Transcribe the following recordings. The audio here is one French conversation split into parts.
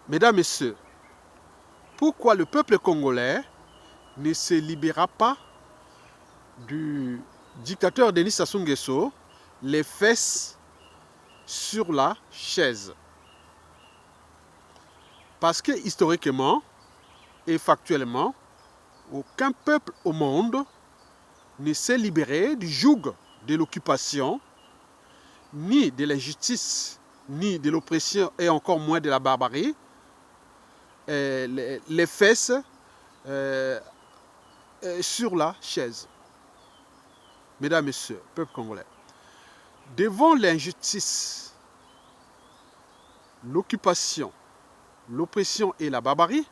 Mesdames, Messieurs, pourquoi le peuple congolais ne se libérera pas du dictateur Denis Sassou Nguesso, les fesses sur la chaise? Parce que historiquement et factuellement, aucun peuple au monde ne s'est libéré du joug de l'occupation, ni de l'injustice, ni de l'oppression, et encore moins de la barbarie. Les fesses sur la chaise. Mesdames, Messieurs, peuple congolais, devant l'injustice, l'occupation, l'oppression et la barbarie,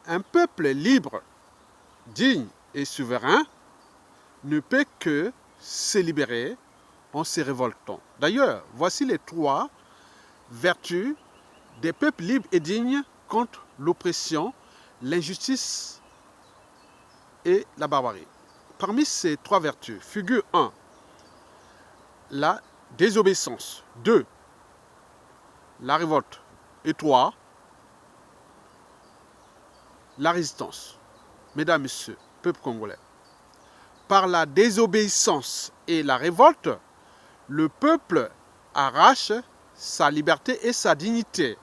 un peuple libre, digne et souverain ne peut que se libérer en se révoltant. D'ailleurs, voici les 3 vertus des peuples libres et dignes contre l'oppression, l'injustice et la barbarie. Parmi ces 3 vertus, figure 1, la désobéissance, 2, la révolte, et 3, la résistance. Mesdames, Messieurs, peuple congolais, par la désobéissance et la révolte, le peuple arrache sa liberté et sa dignité.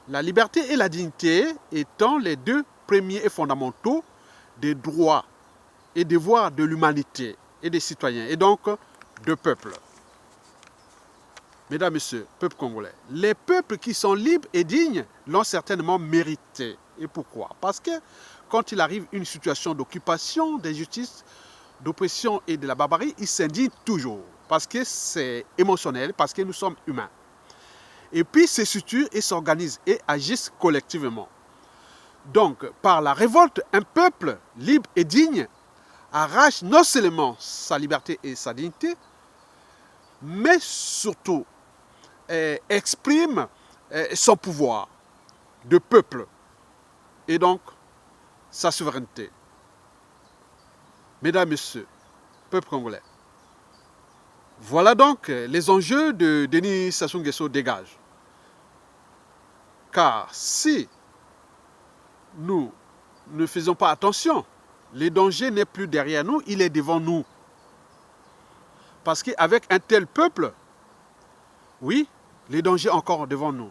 La liberté et la dignité étant les 2 premiers et fondamentaux des droits et devoirs de l'humanité et des citoyens, et donc de peuple. Mesdames, Messieurs, peuple congolais, les peuples qui sont libres et dignes l'ont certainement mérité. Et pourquoi? Parce que quand il arrive une situation d'occupation, d'injustice, d'oppression et de la barbarie, ils s'indignent toujours. Parce que c'est émotionnel, parce que nous sommes humains. Et puis se structurent et s'organisent et agissent collectivement. Donc, par la révolte, un peuple libre et digne arrache non seulement sa liberté et sa dignité, mais surtout exprime son pouvoir de peuple et donc sa souveraineté. Mesdames, Messieurs, peuple congolais, voilà donc les enjeux de Denis Sassou Nguesso dégagent. Car si nous ne faisons pas attention, le danger n'est plus derrière nous, il est devant nous. Parce qu'avec un tel peuple, oui, les dangers encore devant nous.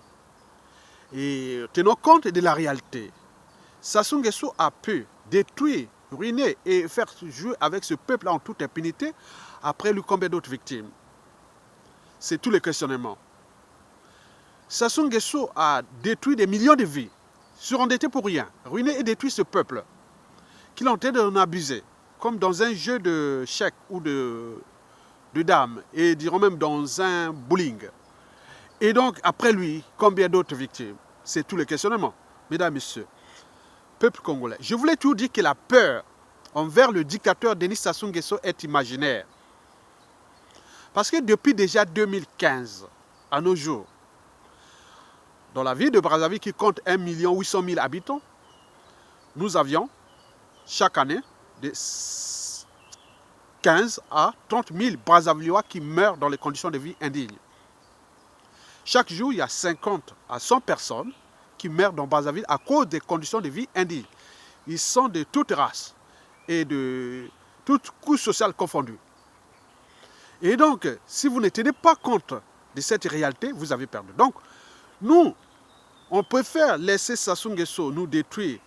Et tenons compte de la réalité. Sassou Nguesso a pu détruire, ruiner et faire jouer avec ce peuple en toute impunité après lui combien d'autres victimes. C'est tout le questionnement. Sassou Nguesso a détruit des millions de vies, surendetté pour rien, ruiné et détruit ce peuple, qu'il est en train d'en abuser, comme dans un jeu de chèques ou de dames, et dirons même dans un bowling. Et donc, après lui, combien d'autres victimes? C'est tout le questionnement. Mesdames, Messieurs, peuple congolais, je voulais toujours dire que la peur envers le dictateur Denis Sassou Nguesso est imaginaire. Parce que depuis déjà 2015, à nos jours, dans la ville de Brazzaville qui compte 1 800 000 habitants, nous avions chaque année de 15 à 30 000 Brazzavillois qui meurent dans les conditions de vie indignes. Chaque jour, il y a 50 à 100 personnes qui meurent dans Brazzaville à cause des conditions de vie indignes. Ils sont de toutes races et de toutes couches sociales confondues. Et donc, si vous ne tenez pas compte de cette réalité, vous avez perdu. Donc, nous, on préfère laisser Sassou Nguesso nous détruire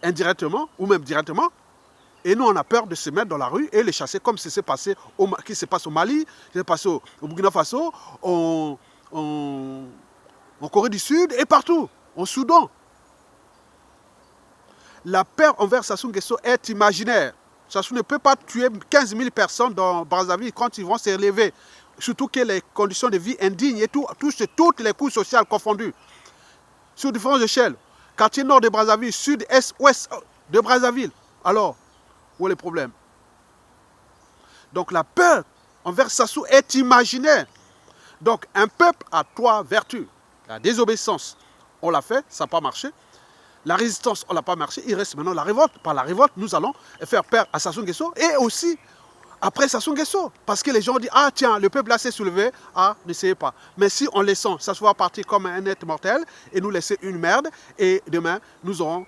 indirectement ou même directement. Et nous, on a peur de se mettre dans la rue et les chasser comme ce qui se passe au Mali, qui se passe au Burkina Faso, en Corée du Sud et partout, en Soudan. La peur envers Sassou Nguesso est imaginaire. Sassou ne peut pas tuer 15 000 personnes dans Brazzaville quand ils vont se relever. Surtout que les conditions de vie indignes et touchent toutes les couches sociales confondues. Sur différentes échelles. Quartier nord de Brazzaville, sud, est, ouest de Brazzaville. Alors, où est le problème? Donc la peur envers Sassou est imaginaire. Donc un peuple a 3 vertus. La désobéissance, on l'a fait, ça n'a pas marché. La résistance, on n'a pas marché. Il reste maintenant la révolte. Par la révolte, nous allons faire peur à Sassou Nguesso et aussi après Sassou Nguesso. Parce que les gens disent, ah tiens, le peuple là s'est soulevé, ah, n'essayez pas. Mais si on laisse s'asseoir partir comme un être mortel et nous laisser une merde, et demain, nous aurons,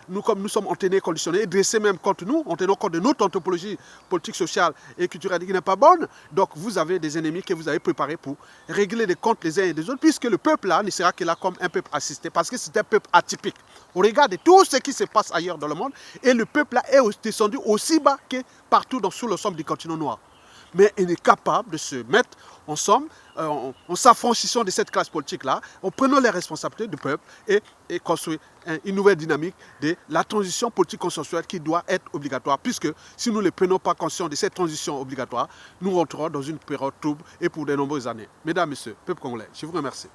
nous comme nous sommes entraînés, conditionnés, et dressés même contre nous, en tenant compte de notre anthropologie politique, sociale et culturelle qui n'est pas bonne, donc vous avez des ennemis que vous avez préparés pour régler des comptes les uns et les autres, puisque le peuple là ne sera que là comme un peuple assisté, parce que c'est un peuple atypique. On regarde tout ce qui se passe ailleurs dans le monde, et le peuple là est descendu aussi bas que partout sous le somme du continent noir. Mais il est capable de se mettre ensemble, en s'affranchissant de cette classe politique-là, en prenant les responsabilités du peuple et construire une nouvelle dynamique de la transition politique consensuelle qui doit être obligatoire, puisque si nous ne prenons pas conscience de cette transition obligatoire, nous rentrerons dans une période trouble et pour de nombreuses années. Mesdames, Messieurs, peuple congolais, je vous remercie.